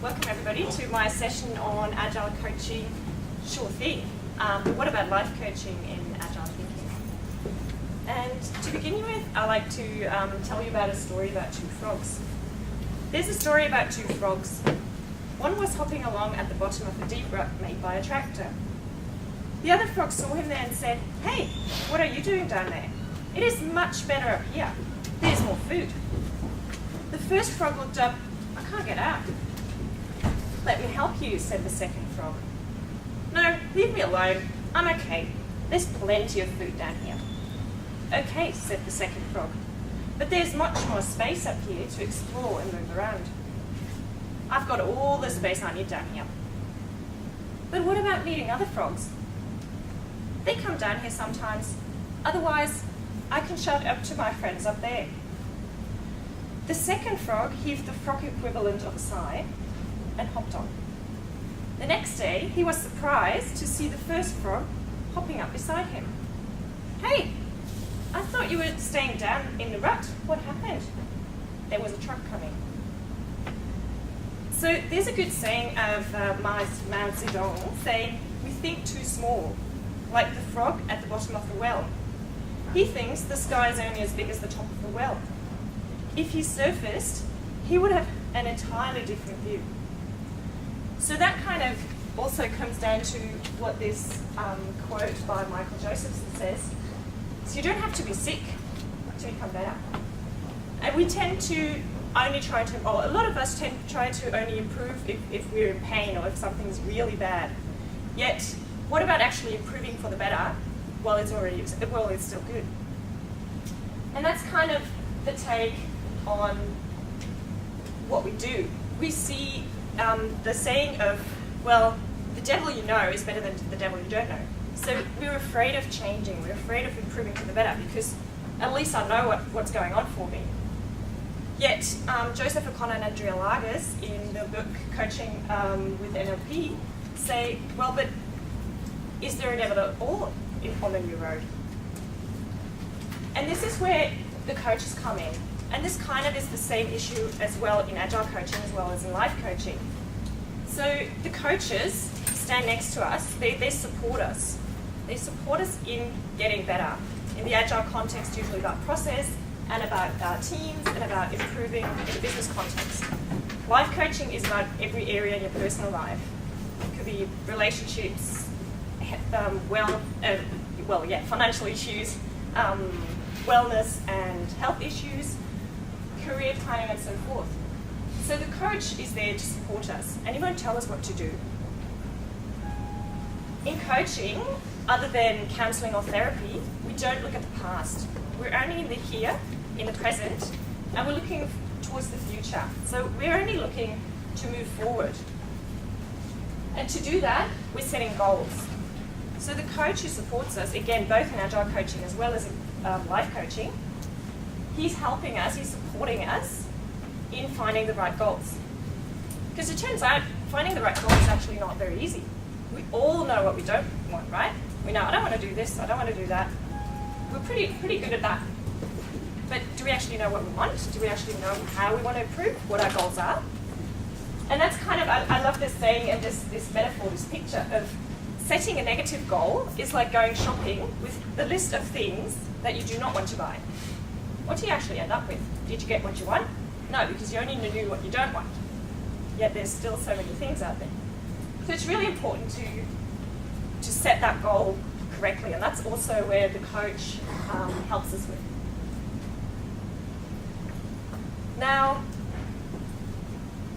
welcome everybody to my session on Agile coaching. Sure thing. But what about life coaching in Agile thinking? And to begin with, I like to tell you about a story about two frogs. There's a story about two frogs. One was hopping along at the bottom of a deep rut made by a tractor. The other frog saw him there and said, "Hey, what are you doing down there? It is much better up here. There's more food." The first frog looked up. "I can't get out." "Let me help you," said the second frog. "No, leave me alone. I'm okay. There's plenty of food down here." "Okay," said the second frog, "but there's much more space up here to explore and move around." "I've got all the space I need down here." "But what about meeting other frogs?" "They come down here sometimes. Otherwise, I can shout up to my friends up there." The second frog heaved the frog equivalent of a sigh and hopped on. The next day, he was surprised to see the first frog hopping up beside him. "Hey, I thought you were staying down in the rut. What happened?" "There was a truck coming." So there's a good saying of Mao Zedong saying, "We think too small, like the frog at the bottom of the well. He thinks the sky is only as big as the top of the well. If he surfaced, he would have an entirely different view." So that kind of also comes down to what this quote by Michael Josephson says. So you don't have to be sick to become better. And we tend to only try to, or a lot of us tend to try to only improve if we're in pain or if something's really bad. Yet, what about actually improving for the better while it's still good? And that's kind of the take on what we do. We see the saying of, well, the devil you know is better than the devil you don't know. So we're afraid of changing, we're afraid of improving for the better because at least I know what's going on for me. Yet Joseph O'Connor and Andrea Largus in the book Coaching with NLP say, well, but is there a devil at all on the new road? And this is where the coaches come in. And this kind of is the same issue as well in Agile coaching as well as in life coaching. So the coaches stand next to us, they support us. They support us in getting better. In the Agile context, usually about process and about teams and about improving in the business context. Life coaching is about every area in your personal life. It could be relationships, financial issues, wellness and health issues, career planning and so forth. So the coach is there to support us and he won't tell us what to do. In coaching, other than counselling or therapy, we don't look at the past. We're only in the here, in the present, and we're looking towards the future. So we're only looking to move forward. And to do that, we're setting goals. So the coach who supports us, again, both in Agile coaching as well as in life coaching, he's helping us, he's supporting us in finding the right goals. Because it turns out finding the right goal is actually not very easy. We all know what we don't want, right? We know, I don't want to do this, I don't want to do that. We're pretty good at that. But do we actually know what we want? Do we actually know how we want to improve, what our goals are? And that's kind of, I love this saying and this metaphor, this picture of setting a negative goal is like going shopping with the list of things that you do not want to buy. What do you actually end up with? Did you get what you want? No, because you only knew what you don't want. Yet there's still so many things out there. So it's really important to set that goal correctly, and that's also where the coach helps us with. Now,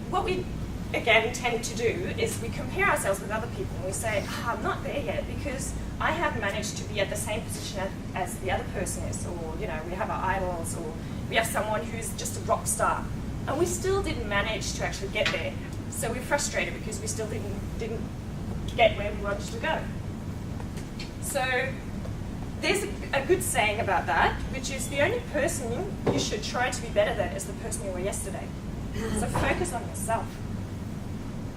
what we again tend to do is we compare ourselves with other people and we say, I'm not there yet because I have managed to be at the same position as the other person is, or we have our idols, or we have someone who's just a rock star, and we still didn't manage to actually get there. So we're frustrated because we still didn't get where we wanted to go. So there's a good saying about that, which is the only person you should try to be better than is the person you were yesterday. So focus on yourself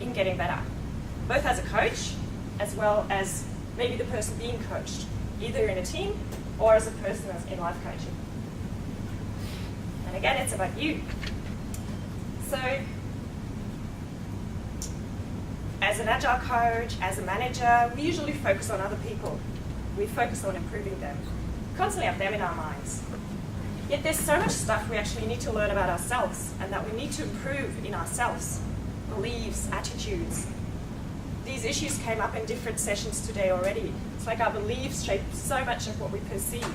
in getting better, both as a coach as well as maybe the person being coached, either in a team or as a person in life coaching. And again, it's about you. So as an Agile coach, as a manager, we usually focus on other people. We focus on improving them. Constantly have them in our minds. Yet there's so much stuff we actually need to learn about ourselves and that we need to improve in ourselves. Beliefs, attitudes. These issues came up in different sessions today already. It's like our beliefs shape so much of what we perceive.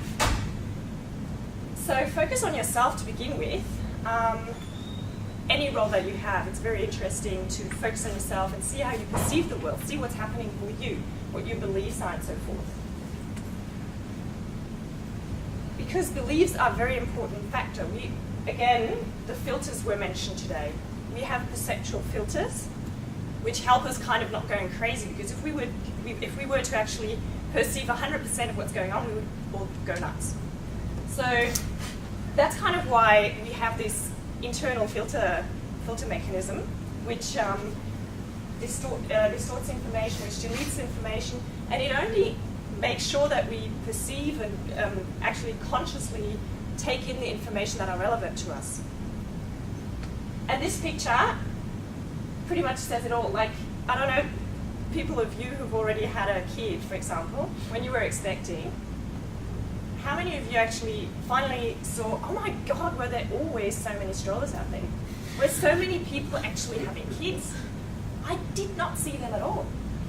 So focus on yourself to begin with. Any role that you have, it's very interesting to focus on yourself and see how you perceive the world, see what's happening for you, what your beliefs are and so forth. Because beliefs are a very important factor. Again, the filters were mentioned today. We have perceptual filters, which help us kind of not going crazy, because if we were to actually perceive 100% of what's going on, we would all go nuts. So that's kind of why we have this internal filter mechanism, which distorts information, which deletes information, and it only makes sure that we perceive and actually consciously take in the information that are relevant to us. And this picture pretty much says it all. Like, I don't know, people of you who've already had a kid, for example, when you were expecting, how many of you actually finally saw, oh my God, were there always so many strollers out there? Were so many people actually having kids? I did not see them at all.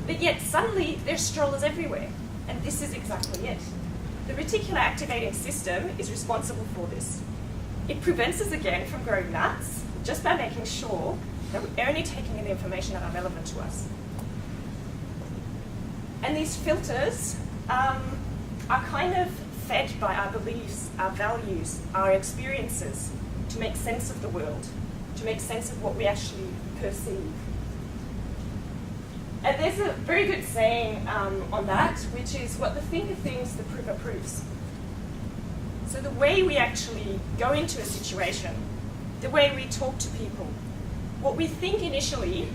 But yet suddenly there's strollers everywhere. And this is exactly it. The reticular activating system is responsible for this. It prevents us again from going nuts just by making sure that we're only taking in the information that are relevant to us. And these filters are kind of fed by our beliefs, our values, our experiences to make sense of the world, to make sense of what we actually perceive. And there's a very good saying on that, which is, what the thinker thinks, the prover proves. So the way we actually go into a situation, the way we talk to people, what we think initially,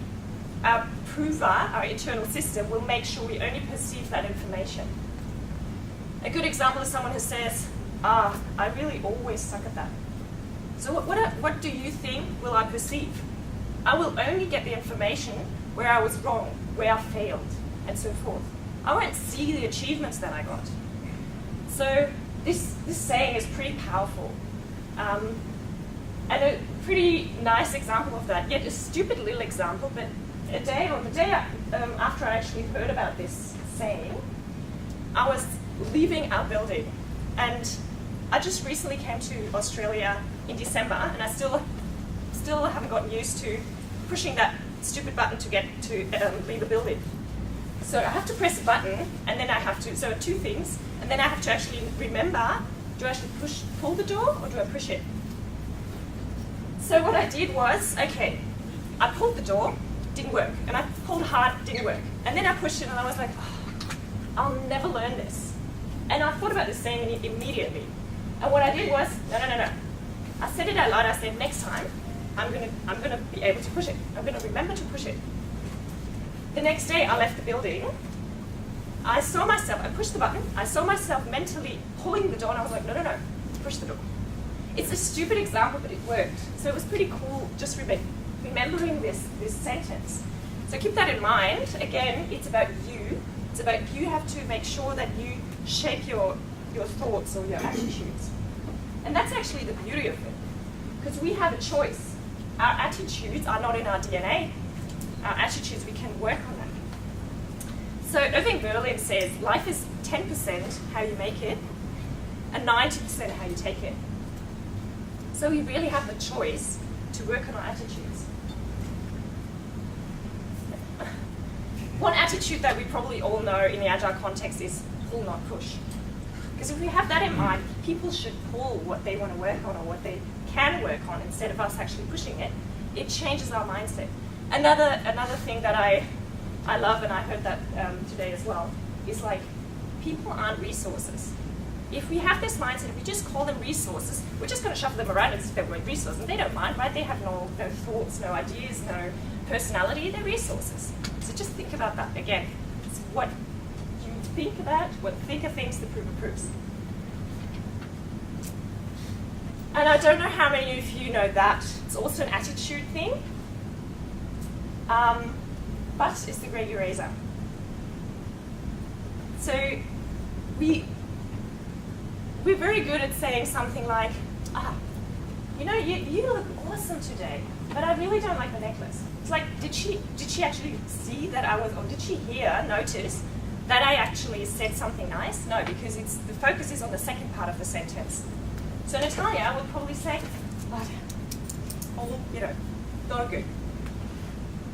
our prover, our internal system, will make sure we only perceive that information. A good example is someone who says, I really always suck at that. So what do you think will I perceive? I will only get the information where I was wrong, where I failed, and so forth. I won't see the achievements that I got. So this saying is pretty powerful. And a pretty nice example of that, yet a stupid little example, but the day after I actually heard about this saying, I was leaving our building, and I just recently came to Australia in December, and I still haven't gotten used to pushing that stupid button to get to leave a building. So I have to press a button, and then I have to, so two things, and then I have to actually remember, do I actually pull the door, or do I push it? So what I did was, okay, I pulled the door, didn't work, and I pulled hard, didn't work, and then I pushed it, and I was like, oh, I'll never learn this. And I thought about this saying immediately. And what I did was, no. I said it out loud. I said, next time, I'm gonna be able to push it. I'm gonna remember to push it. The next day, I left the building. I pushed the button. I saw myself mentally pulling the door, and I was like, no, push the door. It's a stupid example, but it worked. So it was pretty cool just remembering this sentence. So keep that in mind. Again, it's about you. It's about you have to make sure that you shape your thoughts or your attitudes. And that's actually the beauty of it, because we have a choice. Our attitudes are not in our DNA. Our attitudes, we can work on them. So Irving Berlin says, life is 10% how you make it, and 90% how you take it. So we really have the choice to work on our attitudes. One attitude that we probably all know in the Agile context is pull, not push. Because if we have that in mind, people should pull what they want to work on or what they can work on instead of us actually pushing it. It changes our mindset. Another thing that I love, and I heard that today as well, is like, people aren't resources. If we have this mindset, if we just call them resources, we're just going to shuffle them around as if they weren't resources. And they don't mind, right? They have no thoughts, no ideas, no personality. They're resources. So just think about that again. It's what you think about, what the thinker thinks, the prover proves. And I don't know how many of you know that. It's also an attitude thing. but is the great eraser. So we're very good at saying something like, you know, you look awesome today, but I really don't like the necklace. It's like, did she actually see that I was, or did she notice that I actually said something nice? No, because the focus is on the second part of the sentence. So Natalia would probably say, but, oh, you know, not good.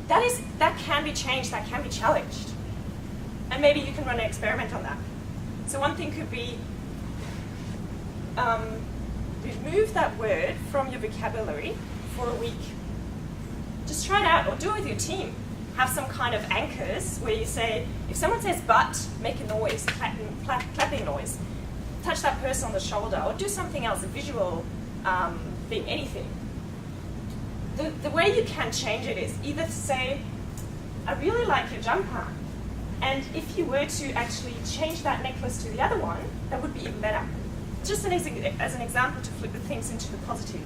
That can be changed, that can be challenged. And maybe you can run an experiment on that. So one thing could be, remove that word from your vocabulary for a week. Just try it out, or do it with your team. Have some kind of anchors where you say, if someone says but, make a noise, clapping noise. Touch that person on the shoulder, or do something else, a visual thing, anything. The way you can change it is either say, I really like your jumper, and if you were to actually change that necklace to the other one, that would be even better. Just as an example to flip the things into the positive.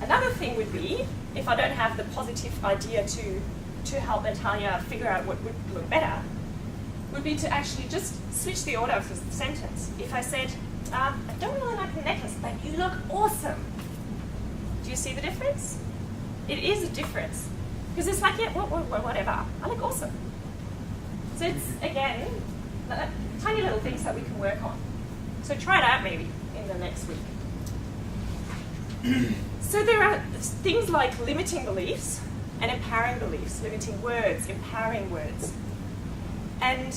Another thing would be, if I don't have the positive idea to help Natalia figure out what would look better, would be to actually just switch the order of the sentence. If I said, I don't really like the necklace, but you look awesome. Do you see the difference? It is a difference. Because it's like, yeah, whatever, I look awesome. So it's, again, tiny little things that we can work on. So try it out maybe in the next week. So there are things like limiting beliefs and empowering beliefs, limiting words, empowering words. And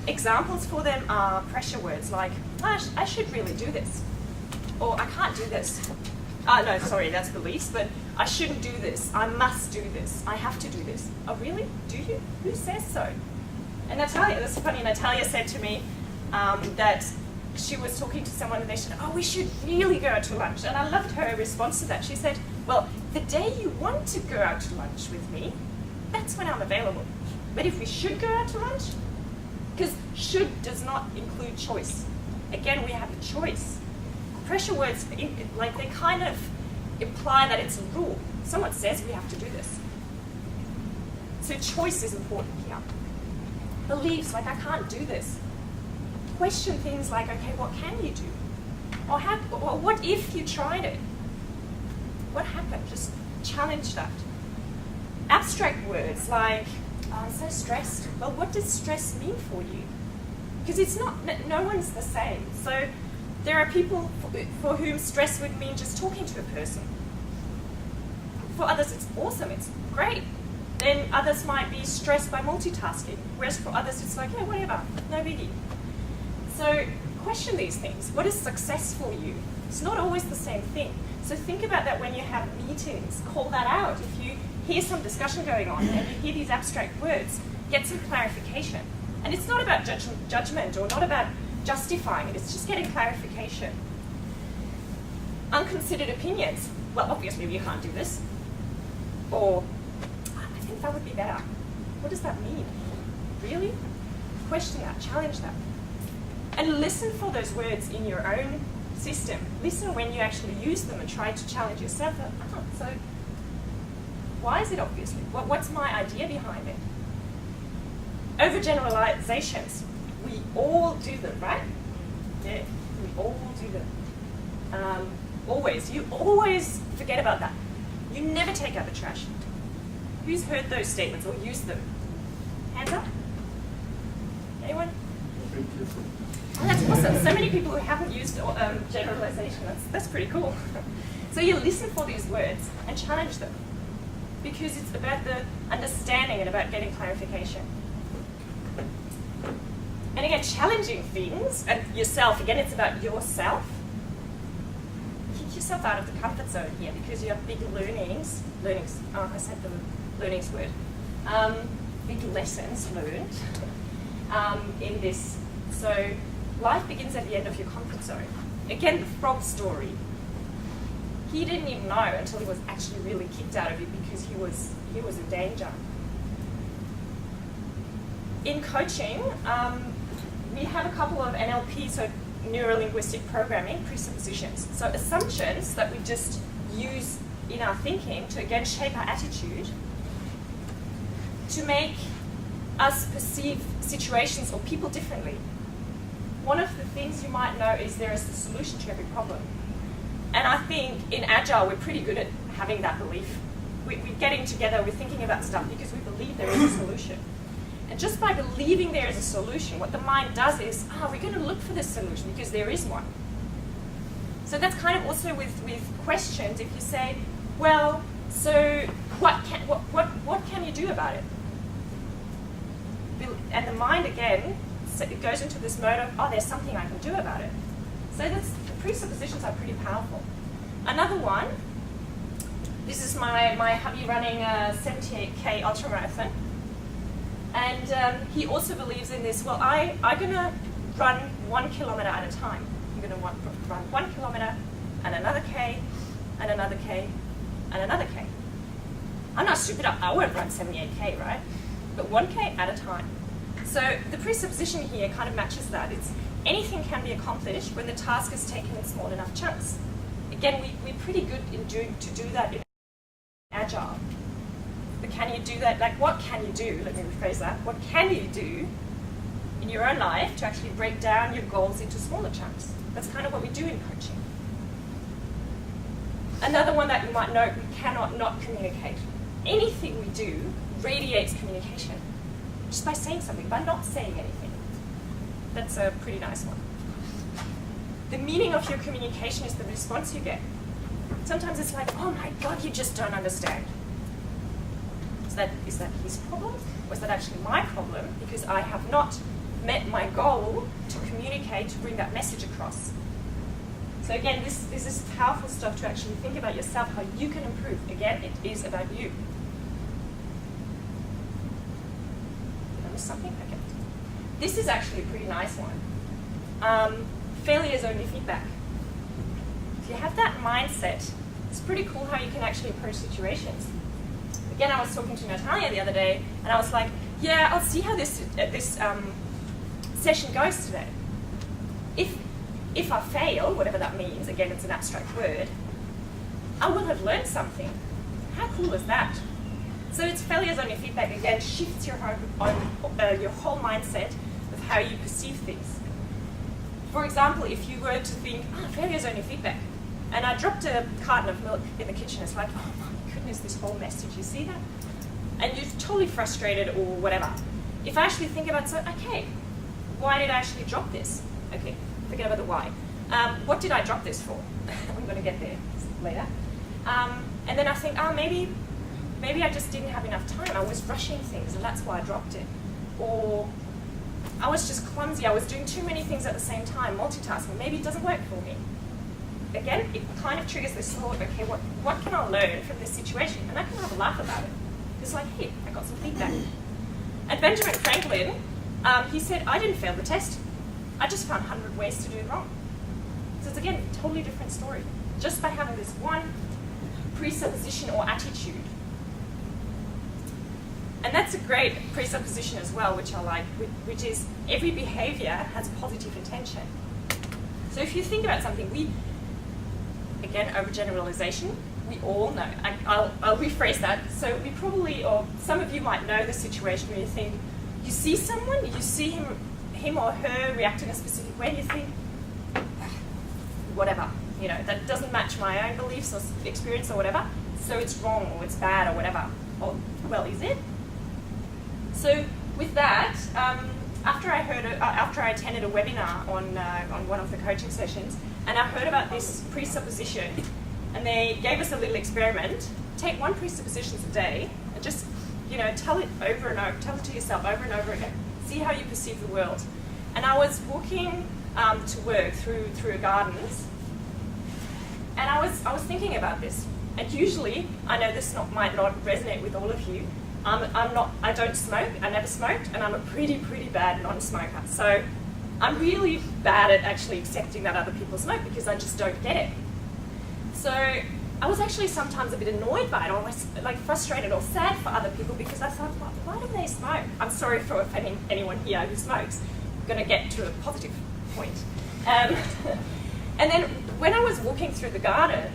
examples for them are pressure words like, I should really do this, or I can't do this. No, sorry, that's beliefs, but I shouldn't do this, I must do this, I have to do this. Oh really? Do you? Who says so? And Natalia, that's funny, Natalia said to me that she was talking to someone and they said, oh, we should really go out to lunch. And I loved her response to that. She said, well, the day you want to go out to lunch with me, that's when I'm available. But if we should go out to lunch, because should does not include choice. Again, we have a choice. Pressure words, like they kind of imply that it's a rule. Someone says we have to do this. So choice is important here. Beliefs, like I can't do this. Question things like, okay, what can you do? Or what if you tried it? What happened? Just challenge that. Abstract words like, I'm so stressed. Well, what does stress mean for you? Because it's not, no one's the same. So there are people for whom stress would mean just talking to a person. For others, it's awesome, it's great. Then others might be stressed by multitasking, whereas for others, it's like, yeah, whatever, no biggie. So question these things. What is success for you? It's not always the same thing. So think about that when you have meetings. Call that out. If you hear some discussion going on and you hear these abstract words, get some clarification. And it's not about judgment or not about justifying it. It's just getting clarification. Unconsidered opinions. Well, obviously you can't do this. Or, I think that would be better. What does that mean? Really? Question that, challenge that. And listen for those words in your own system. Listen when you actually use them and try to challenge yourself. So why is it obviously? What's my idea behind it? Overgeneralizations. We all do them, right? Yeah, we all do them. Always. You always forget about that. You never take out the trash. Who's heard those statements or used them? Hands up? Anyone? Oh, that's awesome. So many people who haven't used generalization. That's pretty cool. So you listen for these words and challenge them because it's about the understanding and about getting clarification. And again, challenging things and yourself. Again, it's about yourself. Kick yourself out of the comfort zone here because you have big learnings. Oh, I said the learnings word. Big lessons learned in this. So life begins at the end of your comfort zone. Again, the frog story. He didn't even know until he was actually really kicked out of it because he was in danger. In coaching, we have a couple of NLP, so neuro-linguistic programming presuppositions. So assumptions that we just use in our thinking to again shape our attitude to make us perceive situations or people differently. One of the things you might know is there is a solution to every problem. And I think in Agile, we're pretty good at having that belief. We're getting together, we're thinking about stuff because we believe there is a solution. And just by believing there is a solution, what the mind does is, we're going to look for this solution because there is one. So that's kind of also with questions. If you say, well, so what can you do about it? And the mind, again, so it goes into this mode of, there's something I can do about it. So the presuppositions are pretty powerful. Another one, this is my hubby running a 78K ultramarathon. And he also believes in this, well, I'm going to run 1 kilometer at a time. I'm going to run 1 kilometer and another K and another K and another K. I'm not stupid, I won't run 78K, right? But 1K at a time. So the presupposition here kind of matches that. It's anything can be accomplished when the task is taken in small enough chunks. Again, we're pretty good to do that in Agile. But can you do that? Like, what can you do? Let me rephrase that. What can you do in your own life to actually break down your goals into smaller chunks? That's kind of what we do in coaching. Another one that you might note, we cannot not communicate. Anything we do radiates communication. Just by saying something, by not saying anything. That's a pretty nice one. The meaning of your communication is the response you get. Sometimes it's like, oh my God, you just don't understand. Is that his problem? Or is that actually my problem? Because I have not met my goal to communicate, to bring that message across. So again, this is powerful stuff to actually think about yourself, how you can improve. Again, it is about you. Did I miss something? Okay. This is actually a pretty nice one. Failure is only feedback. If you have that mindset, it's pretty cool how you can actually approach situations. Again, I was talking to Natalia the other day, and I was like, yeah, I'll see how this session goes today. If I fail, whatever that means, again, it's an abstract word, I will have learned something. How cool is that? So it's failure's only feedback, again, shifts your whole mindset of how you perceive things. For example, if you were to think, failure's only feedback, and I dropped a carton of milk in the kitchen, it's like, oh my goodness, this whole mess, did you see that? And you're totally frustrated or whatever. If I actually think about, okay, why did I actually drop this? Okay, forget about the why. What did I drop this for? I'm going to get there later. And then I think, maybe I just didn't have enough time. I was rushing things, and that's why I dropped it. Or I was just clumsy. I was doing too many things at the same time, multitasking. Maybe it doesn't work for me. Again, it kind of triggers this thought, okay, what can I learn from this situation? And I can have a laugh about it. It's like, hey, I got some feedback. And Benjamin Franklin, he said, I didn't fail the test. I just found 100 ways to do it wrong. So it's, again, a totally different story. Just by having this one presupposition or attitude. And that's a great presupposition as well, which I like, which is every behavior has positive intention. So if you think about something, again, overgeneralization, we all know. I'll rephrase that. So we probably, or some of you might know the situation where you think, you see someone, you see him or her react in a specific way, and you think, whatever, that doesn't match my own beliefs or experience or whatever, so it's wrong or it's bad or whatever. Or, well, is it? So with that, after I attended a webinar on one of the coaching sessions, and I heard about this presupposition, and they gave us a little experiment. Take one presupposition a day, and just tell it over and over, tell it to yourself over and over again. See how you perceive the world. And I was walking to work through gardens, and I was thinking about this. And usually, I know this might not resonate with all of you. I don't smoke, I never smoked, and I'm a pretty bad non-smoker. So I'm really bad at actually accepting that other people smoke because I just don't get it. So I was actually sometimes a bit annoyed by it, or like frustrated or sad for other people because I thought, why do they smoke? I'm sorry for offending anyone here who smokes. I'm going to get to a positive point. And then when I was walking through the gardens,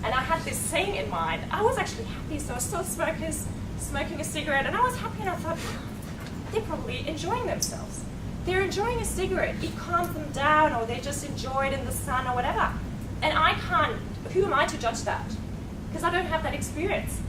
and I had this saying in mind, I was actually happy. So I saw smokers, smoking a cigarette, and I was happy, and I thought, they're probably enjoying themselves. They're enjoying a cigarette. It calms them down, or they just enjoy it in the sun or whatever. And I can't, who am I to judge that? Because I don't have that experience.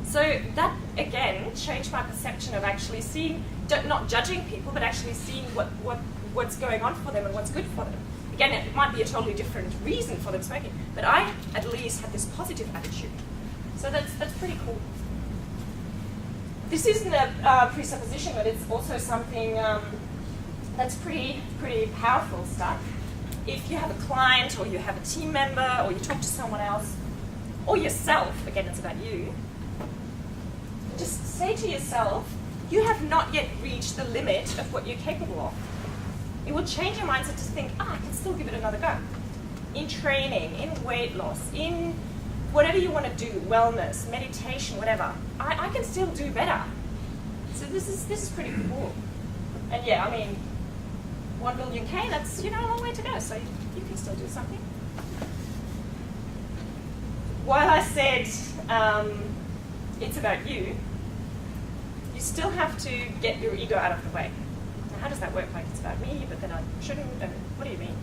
So that, again, changed my perception of actually seeing, not judging people, but actually seeing what's going on for them and what's good for them. Again, it might be a totally different reason for them smoking, but I, at least, had this positive attitude. So that's pretty cool. This isn't a presupposition, but it's also something that's pretty powerful stuff. If you have a client, or you have a team member, or you talk to someone else, or yourself, again, it's about you, just say to yourself, you have not yet reached the limit of what you're capable of. It will change your mindset to think, I can still give it another go. In training, in weight loss, in whatever you want to do, wellness, meditation, whatever, I can still do better. So this is pretty cool. And yeah, I mean, 1 billion K, that's, a long way to go, so you can still do something. While I said it's about you, you still have to get your ego out of the way. Now, how does that work? Like, it's about me, but then I shouldn't, and what do you mean?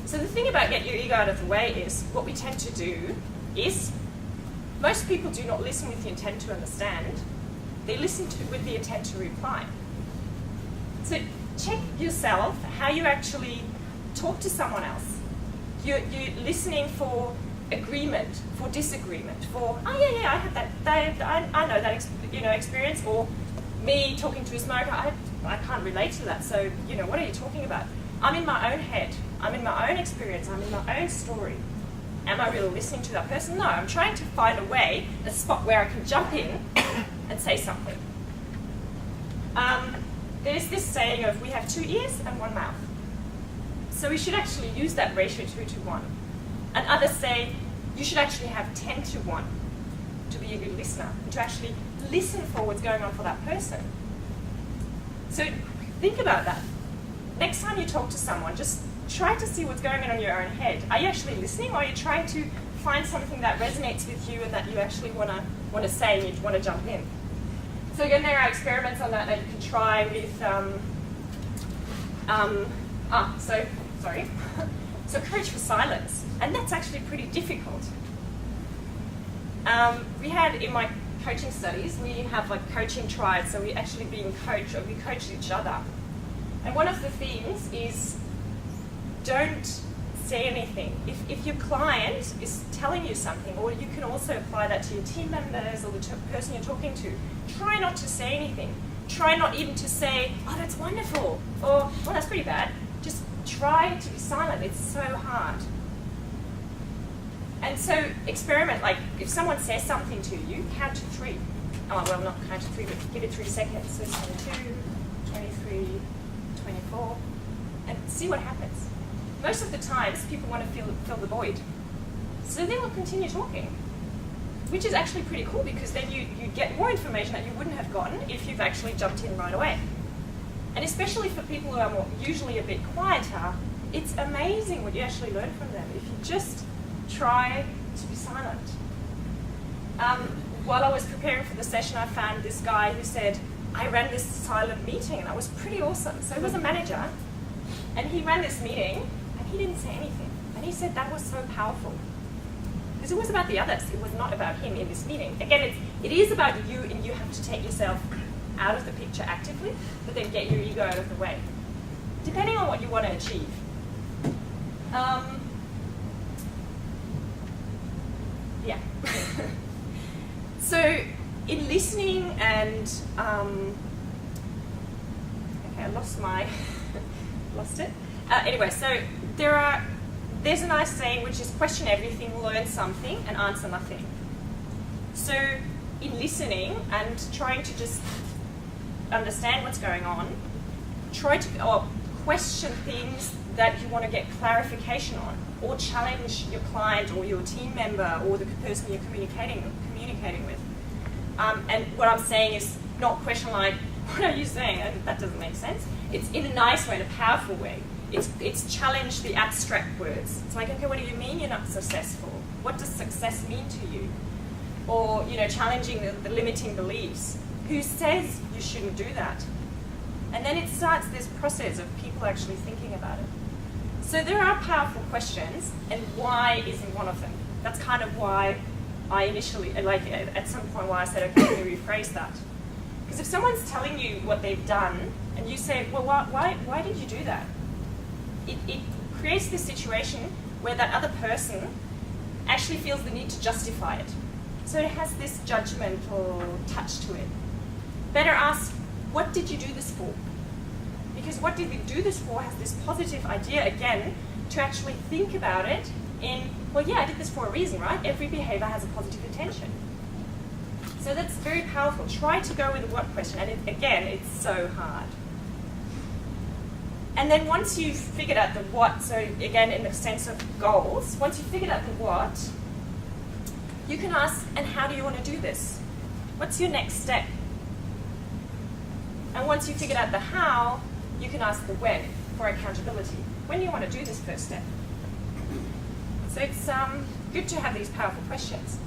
So the thing about get your ego out of the way is, what we tend to do is, most people do not listen with the intent to understand, they listen with the intent to reply. So check yourself how you actually talk to someone else. You're listening for agreement, for disagreement, for, oh yeah, I had that, I know that experience, or me talking to a smoker, I can't relate to that, so what are you talking about? I'm in my own head, I'm in my own experience, I'm in my own story. Am I really listening to that person? No, I'm trying to find a way, a spot where I can jump in and say something. There's this saying of, we have 2 ears and 1 mouth. So we should actually use that ratio 2 to 1. And others say, you should actually have 10 to 1 to be a good listener, and to actually listen for what's going on for that person. So think about that. Next time you talk to someone, just try to see what's going on in your own head. Are you actually listening, or are you trying to find something that resonates with you and that you actually want to say and you want to jump in? So again, there are experiments on that you can try with, so courage for silence, and that's actually pretty difficult. We had, in my coaching studies, we have like coaching tribes, so we actually being coached, or we coach each other. And one of the things is, don't say anything. If your client is telling you something, or you can also apply that to your team members or the person you're talking to, try not to say anything. Try not even to say, oh, that's wonderful, or, well, that's pretty bad. Just try to be silent. It's so hard. And so experiment, like if someone says something to you, count to 3. Oh, well, not count to 3, but give it 3 seconds. So 22, 23, 24, and see what happens. Most of the times, people want to fill the void. So they will continue talking, which is actually pretty cool, because then you get more information that you wouldn't have gotten if you've actually jumped in right away. And especially for people who are usually a bit quieter, it's amazing what you actually learn from them if you just try to be silent. While I was preparing for the session, I found this guy who said, I ran this silent meeting, and that was pretty awesome. So he was a manager, and he ran this meeting, and he didn't say anything. And he said that was so powerful. Because it was about the others. It was not about him in this meeting. Again, it is about you, and you have to take yourself out of the picture actively, but then get your ego out of the way, depending on what you want to achieve. Yeah. So in listening and, okay, I lost it. Anyway, so there's a nice saying which is question everything, learn something, and answer nothing. So in listening and trying to just understand what's going on, try to question things that you want to get clarification on, or challenge your client or your team member or the person you're communicating with. And what I'm saying is not question like, what are you saying? That doesn't make sense. It's in a nice way, in a powerful way. It's challenge the abstract words. It's like, okay, what do you mean you're not successful? What does success mean to you? or challenging the limiting beliefs. Who says you shouldn't do that? And then it starts this process of people actually thinking about it. So there are powerful questions, and why isn't one of them. That's kind of why I initially, at some point why I said, okay, let me rephrase that. Because if someone's telling you what they've done, and you say, well, why did you do that? It creates this situation where that other person actually feels the need to justify it. So it has this judgmental touch to it. Better ask, what did you do this for? Because what did you do this for has this positive idea, again, to actually think about it in, well, yeah, I did this for a reason, right? Every behavior has a positive intention. So that's very powerful. Try to go with the what question, and again, it's so hard. And then once you've figured out the what, so again, in the sense of goals, once you've figured out the what, you can ask, and how do you want to do this? What's your next step? And once you've figured out the how, you can ask the when for accountability. When do you want to do this first step? So it's good to have these powerful questions.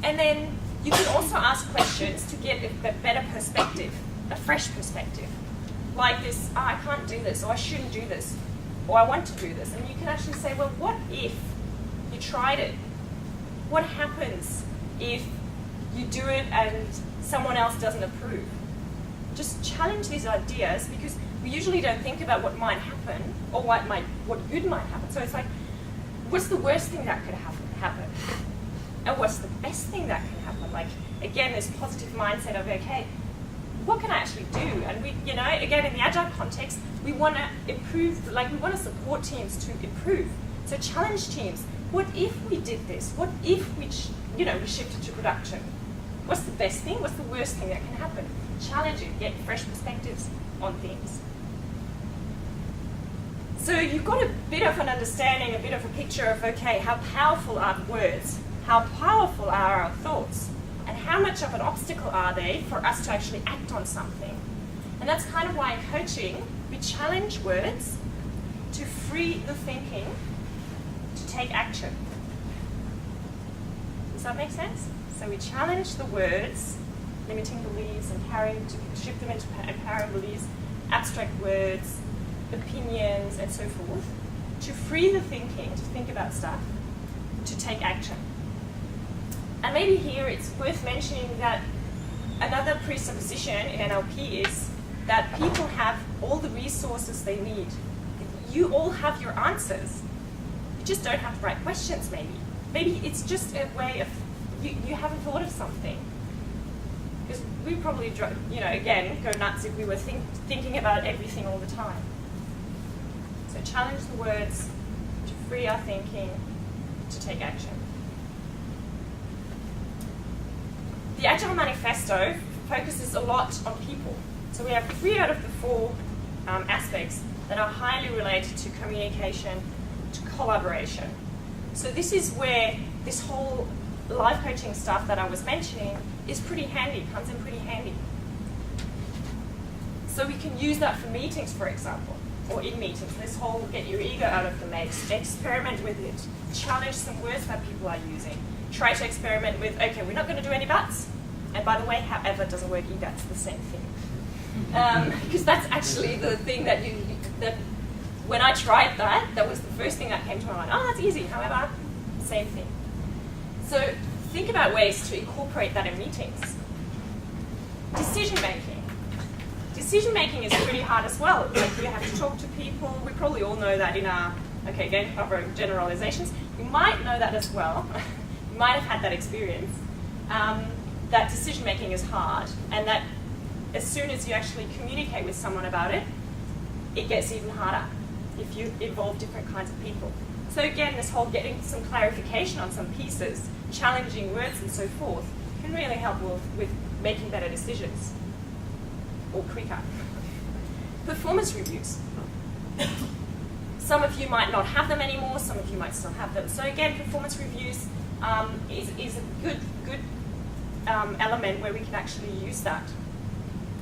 And then you can also ask questions to get a better perspective, a fresh perspective. Like this, I can't do this, or I shouldn't do this, or I want to do this. And you can actually say, well, what if you tried it? What happens if you do it and someone else doesn't approve? Just challenge these ideas, because we usually don't think about what might happen or what good might happen. So it's like, what's the worst thing that could happen? And what's the best thing that can happen? Like, again, this positive mindset of, okay, what can I actually do? And we, again, in the Agile context, we want to improve, we want to support teams to improve. So challenge teams. What if we did this? What if we shifted to production? What's the best thing? What's the worst thing that can happen? Challenge it, get fresh perspectives on things. So you've got a bit of an understanding, a bit of a picture of, okay, how powerful are words? How powerful are our thoughts? And how much of an obstacle are they for us to actually act on something? And that's kind of why in coaching, we challenge words to free the thinking to take action. Does that make sense? So we challenge the words, limiting beliefs, to shift them into empowering beliefs, abstract words, opinions, and so forth, to free the thinking, to think about stuff, to take action. And maybe here it's worth mentioning that another presupposition in NLP is that people have all the resources they need. You all have your answers. You just don't have the right questions, maybe. Maybe it's just a way of, you haven't thought of something. Because we probably, again, go nuts if we were thinking about everything all the time. So challenge the words to free our thinking, to take action. The Agile Manifesto focuses a lot on people. So we have 3 out of the 4 aspects that are highly related to communication, to collaboration. So this is where this whole life coaching stuff that I was mentioning is pretty handy, comes in pretty handy. So we can use that for meetings, for example, or in meetings. This whole get your ego out of the mix, experiment with it, challenge some words that people are using. Try to experiment with, okay, we're not going to do any buts. And by the way, however doesn't work either, it's the same thing. Because that's actually the thing that when I tried that was the first thing that came to my mind. Oh, that's easy, however, same thing. So think about ways to incorporate that in meetings. Decision making. Decision making is pretty hard as well. Like, you have to talk to people. We probably all know that in our, again, covering generalizations. You might know that as well. You might have had that experience. That decision making is hard, and that as soon as you actually communicate with someone about it, it gets even harder if you involve different kinds of people. So again, this whole getting some clarification on some pieces, challenging words and so forth, can really help with making better decisions, or quicker. Performance reviews. Some of you might not have them anymore, some of you might still have them. So again, performance reviews is a good element where we can actually use that.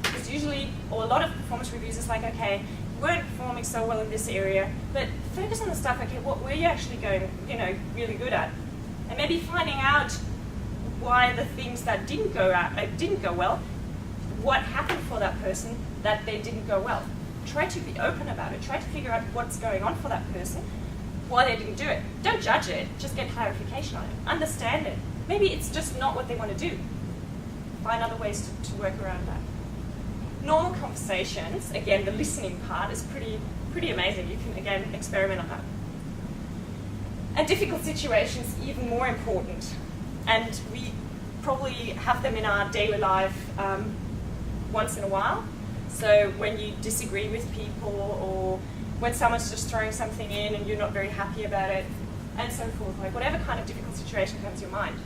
Because usually, or a lot of performance reviews is like, okay, you weren't performing so well in this area, but focus on the stuff, okay, what were you actually going, really good at? And maybe finding out why the things that didn't go well, what happened for that person that they didn't go well. Try to be open about it. Try to figure out what's going on for that person, why they didn't do it. Don't judge it, just get clarification on it. Understand it. Maybe it's just not what they want to do. Find other ways to work around that. Normal conversations, again, the listening part is pretty amazing. You can, again, experiment on that. And difficult situations, even more important. And we probably have them in our daily life once in a while. So when you disagree with people, or when someone's just throwing something in and you're not very happy about it, and so forth, like whatever kind of difficult situation comes to your mind,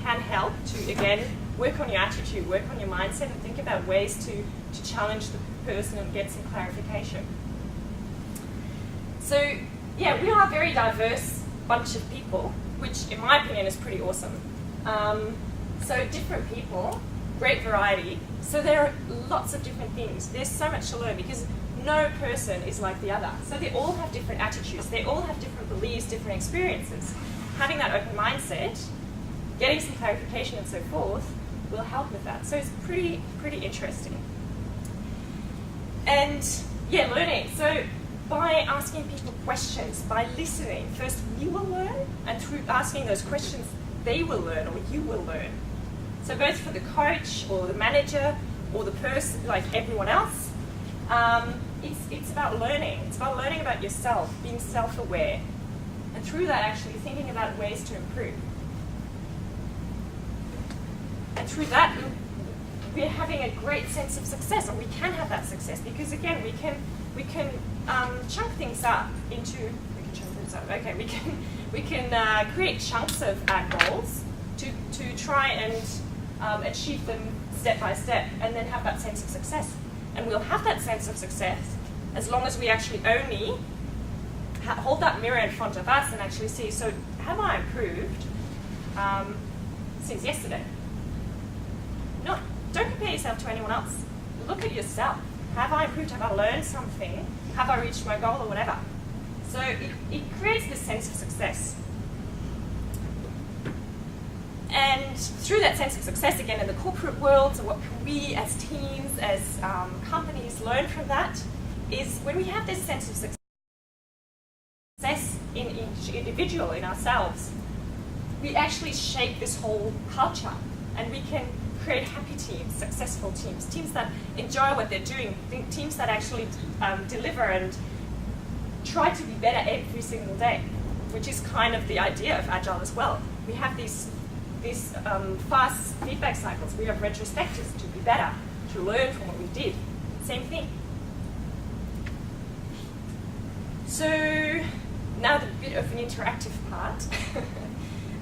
can help to, again, work on your attitude, work on your mindset, and think about ways to challenge the person and get some clarification. So, yeah, we are a very diverse bunch of people, which in my opinion is pretty awesome. So different people, great variety. So there are lots of different things. There's so much to learn because no person is like the other. So they all have different attitudes. They all have different beliefs, different experiences. Having that open mindset, getting some clarification and so forth will help with that. So it's pretty interesting. And yeah, learning. So by asking people questions, by listening, first we will learn, and through asking those questions, they will learn, or you will learn. So both for the coach or the manager or the person, like everyone else, it's about learning. It's about learning about yourself, being self-aware, and through that actually thinking about ways to improve. And through that, we're having a great sense of success, or we can have that success because again, we can chunk things up into. Okay, we can create chunks of our goals to try and achieve them step by step, and then have that sense of success. And we'll have that sense of success as long as we actually only hold that mirror in front of us and actually see. So, have I improved since yesterday? No, don't compare yourself to anyone else. Look at yourself. Have I improved? Have I learned something? Have I reached my goal or whatever? So it creates this sense of success. And through that sense of success, again, in the corporate world, so what can we as teams, as companies learn from that is when we have this sense of success in each individual, in ourselves, we actually shape this whole culture, and we can create happy teams, successful teams, teams that enjoy what they're doing, teams that actually deliver and try to be better every single day, which is kind of the idea of Agile as well. We have these fast feedback cycles. We have retrospectives to be better, to learn from what we did. Same thing. So now the bit of an interactive part.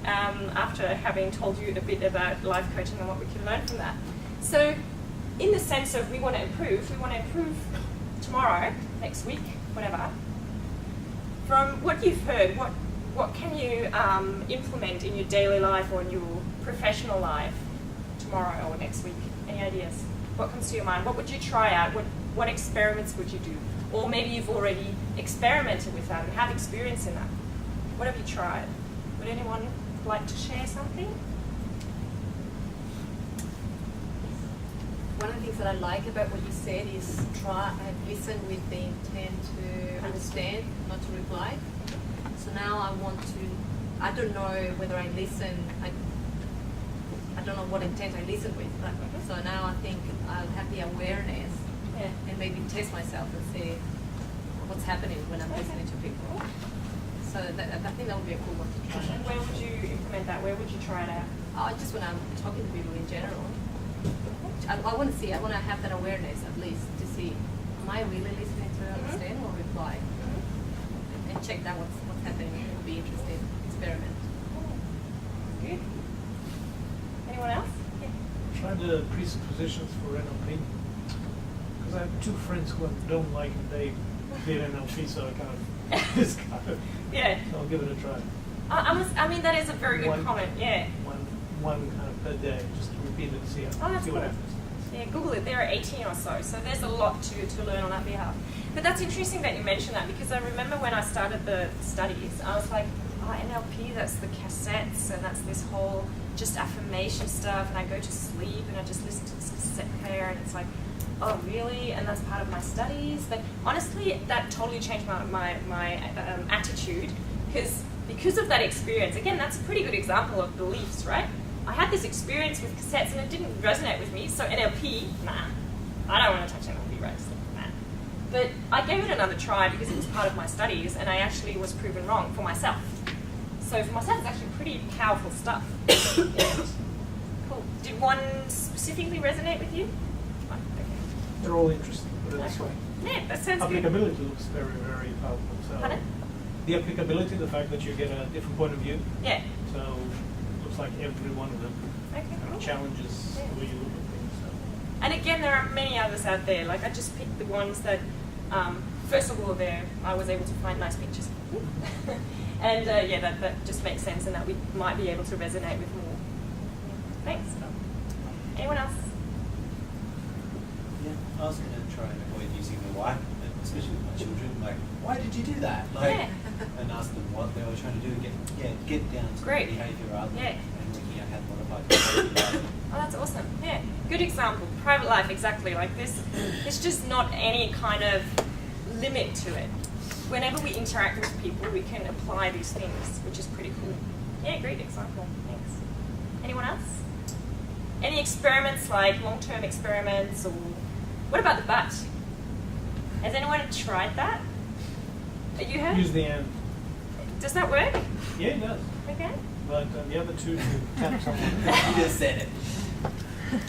After having told you a bit about life coaching and what we can learn from that. So in the sense of we want to improve tomorrow, next week, whatever. From what you've heard, what can you implement in your daily life or in your professional life tomorrow or next week? Any ideas? What comes to your mind? What would you try out? What experiments would you do? Or maybe you've already experimented with that and have experience in that. What have you tried? Would anyone like to share something? One of the things that I like about what you said is try and listen with the intent to understand, not to reply. So now I don't know whether I listen, I don't know what intent I listen with. Right? So now I think I'll have the awareness and maybe test myself and see what's happening when I'm listening to people. So I think that would be a cool one to try. And where would you implement that? Where would you try it out? Just when I'm talking to people in general. I want to see, I want to have that awareness at least to see, am I really listening to understand or reply? And check that what's happening. It would be interesting. Experiment. Good. Anyone else? Yeah. Try the presuppositions for NLP. Because I have two friends who don't like it. They did NLP, so I kind of yeah. So I'll give it a try. I mean, that is a very good comment. Yeah. One kind of per day, just to repeat it, see what happens. Yeah, Google it. There are 18 or so there's a lot to learn on that behalf. But that's interesting that you mentioned that, because I remember when I started the studies, I was like, NLP, that's the cassettes, and that's this whole just affirmation stuff, and I go to sleep and I just listen to this cassette player, and it's like, oh really? And that's part of my studies. But honestly, that totally changed my attitude, because of that experience. Again, that's a pretty good example of beliefs, right? I had this experience with cassettes and it didn't resonate with me, so NLP, nah, I don't want to touch NLP, right? So, nah. But I gave it another try because it was part of my studies, and I actually was proven wrong for myself. So for myself, it's actually pretty powerful stuff. Cool. Did one specifically resonate with you? Oh, okay. They're all interesting, but that's Okay. right. Yeah, that sounds good. Applicability looks very, very powerful. So Pardon? the applicability, the fact that you get a different point of view. Yeah. So it looks like every one of them Okay, kind cool. of challenges Yeah. the way you look at things. So. And again, there are many others out there. Like I just picked the ones that, first of all, I was able to find nice pictures. And yeah, that just makes sense, and that we might be able to resonate with more. Thanks. Anyone else? Yeah, I was going to try and avoid using the why, especially with my children. Like, why did you do that? Like, Yeah. and ask them what they were trying to do. Get down to Great. the behaviour rather than Yeah. and looking at how to modify it. Oh, that's awesome. Yeah, good example. Private life, exactly like this. There's just not any kind of limit to it. Whenever we interact with people, we can apply these things, which is pretty cool. Yeah, great example. Thanks. Anyone else? Any experiments, like long-term experiments, or what about the butt? Has anyone tried that? You have? Use the end. Does that work? Yeah, it does. Okay. But the other two, tap someone You just said it.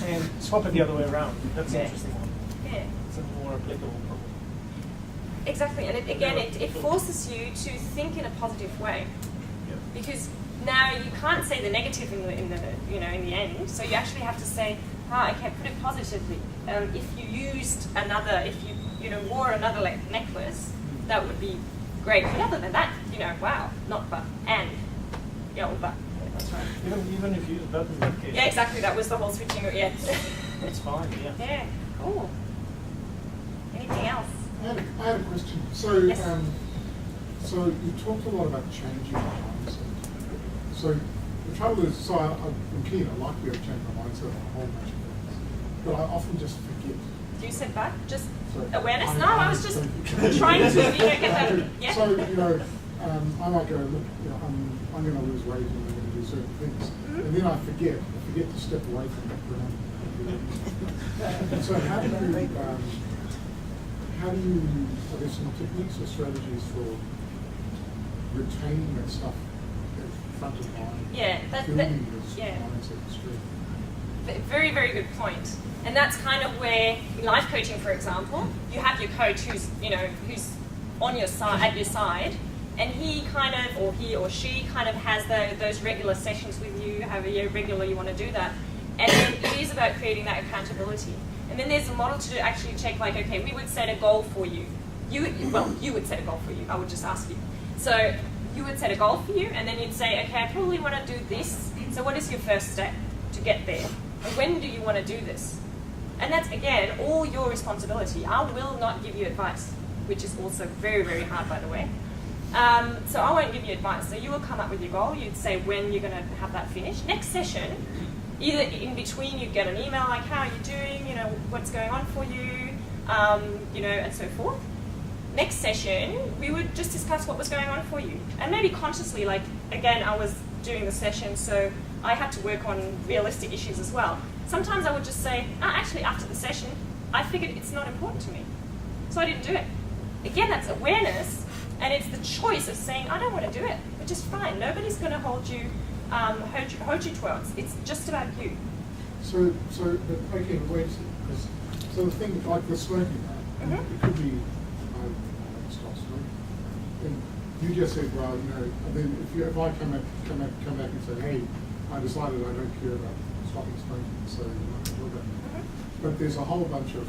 and swap it the other way around. That's an Yeah. interesting one. Yeah. It's a more applicable problem. Exactly, and it forces you to think in a positive way. Yeah. Because now you can't say the negative in the end, so you actually have to say, okay, put it positively. If you wore another necklace, that would be great. But other than that, wow, not but, and. Yeah, or but. Yeah, that's right. Even if you use that in that case. Yeah, exactly, that was the whole switching, yeah. That's fine, yeah. Yeah, cool. Anything else? I had a question. So, Yes. so you talked a lot about changing your mindset. So the trouble is, I'm keen. I like to be able to change my mindset on a whole bunch of things, but I often just forget. You said back? Just So awareness? I- No, I was just I- trying to get that. Yeah. So I might go, look, I'm going to lose weight and I'm going to do certain things, and then I forget to step away from it for another. So how do you, are there some techniques or strategies for retaining that stuff at front of mind? Yeah, building this yeah. mindset straight. Very, very good point. And that's kind of where, in life coaching, for example, you have your coach who's on your side, at your side, and he or she kind of has those regular sessions with you, however regular you want to do that. And then it is about creating that accountability. And then there's a model to actually check, like, okay, we would set a goal for you. You would set a goal for you. I would just ask you. So you would set a goal for you, and then you'd say, okay, I probably want to do this. So what is your first step to get there? And when do you want to do this? And that's, again, all your responsibility. I will not give you advice, which is also very, very hard, by the way. So I won't give you advice. So you will come up with your goal. You'd say when you're going to have that finished. Next session, either in between, you get an email like, how are you doing? What's going on for you? And so forth. Next session, we would just discuss what was going on for you. And maybe consciously, like, again, I was doing the session, so I had to work on realistic issues as well. Sometimes I would just say, actually, after the session, I figured it's not important to me. So I didn't do it. Again, that's awareness, and it's the choice of saying, I don't want to do it, which is fine. Nobody's going to hold you to it. It's just about you. So, but okay, but wait a second, because so the thing like the smoking, right? It could be stop smoking. And you just said, well, and then if I come back and say, hey, I decided I don't care about stopping smoking, so you're not going to do that. But there's a whole bunch of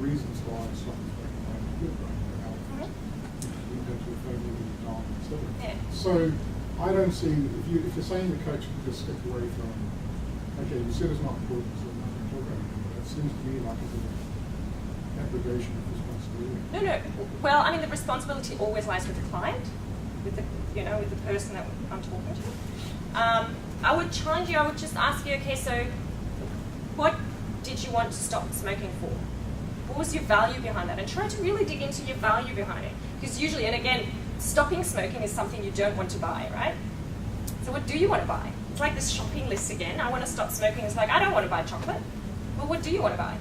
reasons why stopping smoking might be good, right? For health, you go to a family with a dog, etc. Yeah. So I don't see if you're saying the coach can just step away from. Okay, you said it's not important, so I'm not going to talk about it. But it seems to me like a bit of aggregation of responsibility. No. Well, I mean, the responsibility always lies with the client, with the person that I'm talking to. I would challenge you, I would just ask you, okay, so what did you want to stop smoking for? What was your value behind that? And try to really dig into your value behind it. Because usually, and again, stopping smoking is something you don't want to buy, right? So what do you want to buy? It's like this shopping list again. I want to stop smoking. It's like, I don't want to buy chocolate. Well, what do you want to buy?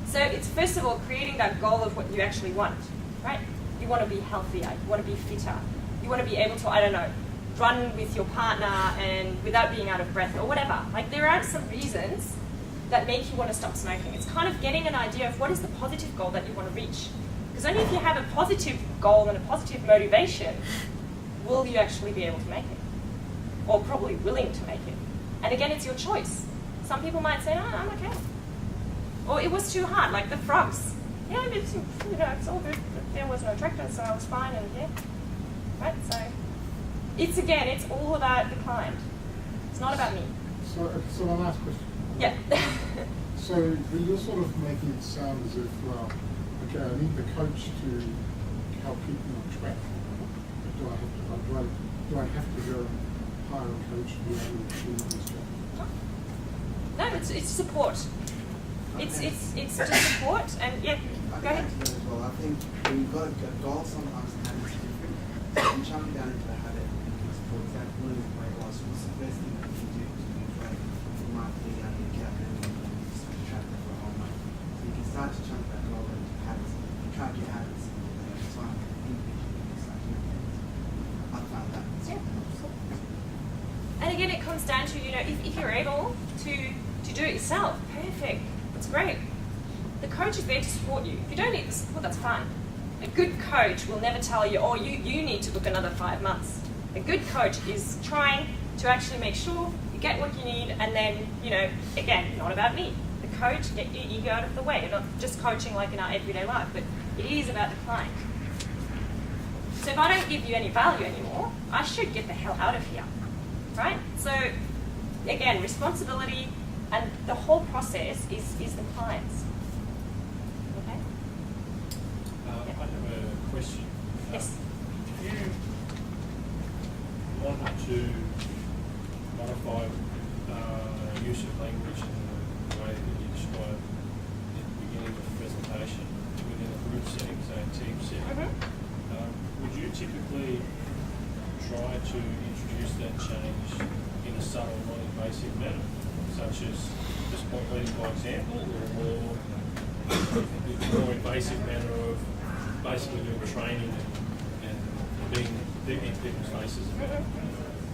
So it's first of all creating that goal of what you actually want, right? You want to be healthier. You want to be fitter. You want to be able to, I don't know, run with your partner and without being out of breath or whatever. Like there are some reasons that make you want to stop smoking. It's kind of getting an idea of what is the positive goal that you want to reach. Because only if you have a positive goal and a positive motivation will you actually be able to make it. Or probably willing to make it. And again, it's your choice. Some people might say, oh, I'm okay. Or it was too hard, like the frogs. Yeah, it's, it's all good. There was no tractor, so I was fine, and yeah. Right, so it's all about the client. It's not about me. So my last question. Yeah. So you're sort of making it sound as if, well, okay, I need the coach to help keep me on track. Do I have to go hire a coach to be able to do this job? No, it's support. It's just support, and yeah, go ahead. As well. I think when you've got a goal, sometimes the habits are different. So you chunk down into the habit, for example, one of the weight loss, what's the first thing that you do to lose weight? You might be out your cap and you switch track for a whole month. So you can start to chunk that goal into habits. You track your habits and time individually you start doing habits. I found that. And again, it comes down to, if you're able to do it yourself, perfect. It's great. The coach is there to support you. If you don't need the support, that's fine. A good coach will never tell you, oh, you need to book another 5 months. A good coach is trying to actually make sure you get what you need, and then, again, not about me. The coach, get your ego out of the way. You're not just coaching like in our everyday life, but it is about the client. So if I don't give you any value anymore, I should get the hell out of here, right? So again, responsibility and the whole process is the client's. Okay? I have a question. Yes. If you wanted to modify use of language in the way that you described at the beginning of the presentation within a group setting, say a team setting, would you typically try to introduce that change in a subtle, non-invasive manner, such as just point leading by example, or the more invasive manner of basically doing training and being in people's faces about it?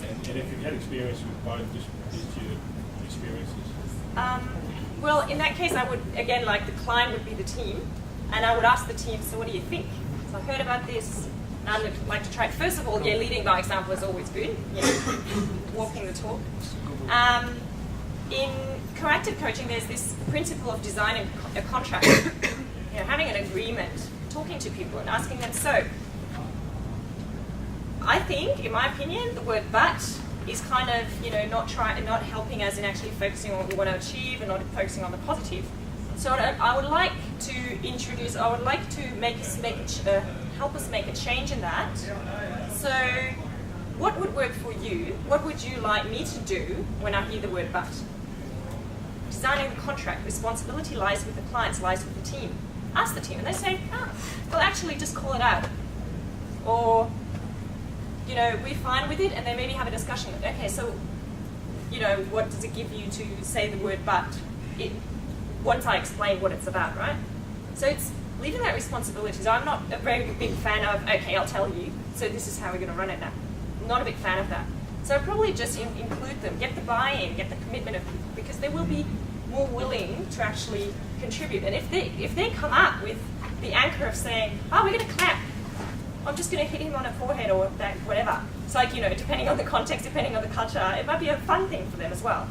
And if you've had experience with both, just your experiences. Well, in that case, I would, again, like the client would be the team, and I would ask the team, so what do you think? So I heard about this, and I'd like to try it. First of all, yeah, leading by example is always good, walking the talk. In proactive coaching, there's this principle of designing a contract, having an agreement, talking to people and asking them, so, I think, in my opinion, the word but is kind of, not helping us in actually focusing on what we want to achieve and not focusing on the positive. So I would like to help us make a change in that. So what would work for you? What would you like me to do when I hear the word but? Designing the contract, responsibility lies with the clients, lies with the team. Ask the team, and they say, well, actually, just call it out. Or, we're fine with it, and they maybe have a discussion. Okay, so, what does it give you to say the word but? Once I explain what it's about, right? So it's leaving that responsibility. So I'm not a very big fan of, okay, I'll tell you, so this is how we're going to run it now. I'm not a big fan of that. So I'd probably just include them, get the buy-in, get the commitment of people, because they will be more willing to actually contribute. And if they come up with the anchor of saying, we're going to clap, I'm just going to hit him on the forehead or that, whatever. It's like, depending on the context, depending on the culture, it might be a fun thing for them as well.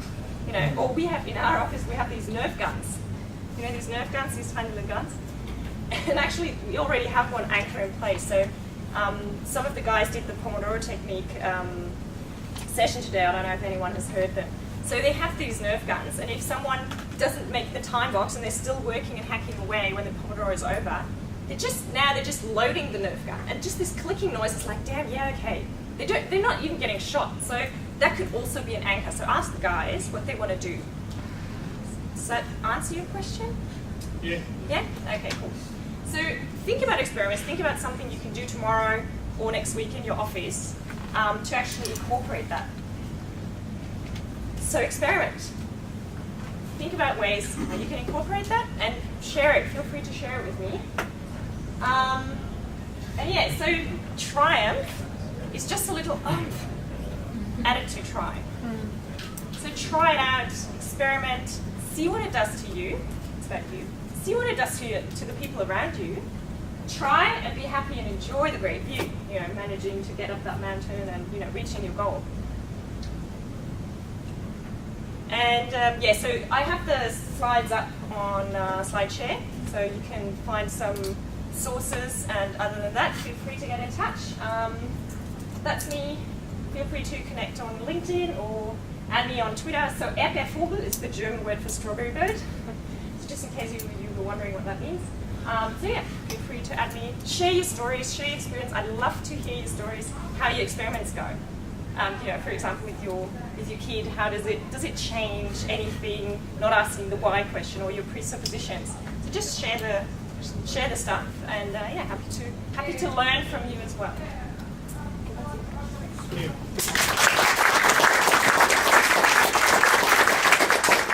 Or we have, in our office, we have these Nerf guns. These Nerf guns, these funny little guns. And actually, we already have one anchor in place. So some of the guys did the Pomodoro technique session today. I don't know if anyone has heard them. So they have these Nerf guns, and if someone doesn't make the time box and they're still working and hacking away when the Pomodoro is over, they're just loading the Nerf gun, and just this clicking noise is like, damn, yeah, okay. They're not even getting shot. So that could also be an anchor. So ask the guys what they want to do. Does that answer your question? Yeah. Yeah? Okay, cool. So think about experiments. Think about something you can do tomorrow or next week in your office to actually incorporate that. So experiment. Think about ways how you can incorporate that and share it. Feel free to share it with me. And yeah, so triumph is just a little oomph added to try. So try it out, experiment, see what it does to you. It's about you. See what it does to the people around you. Try and be happy and enjoy the great view. You know, managing to get up that mountain and reaching your goal. And yeah, so I have the slides up on SlideShare, so you can find some sources. And other than that, feel free to get in touch. That's me. Feel free to connect on LinkedIn or add me on Twitter. So Erdbeervogel is the German word for strawberry bird. So just in case you were wondering what that means. So yeah, feel free to add me. Share your stories, share your experience. I'd love to hear your stories, how your experiments go. For example, with your kid, how does it change anything? Not asking the why question or your presuppositions. So just share the stuff, and yeah, happy to learn from you as well. Yeah.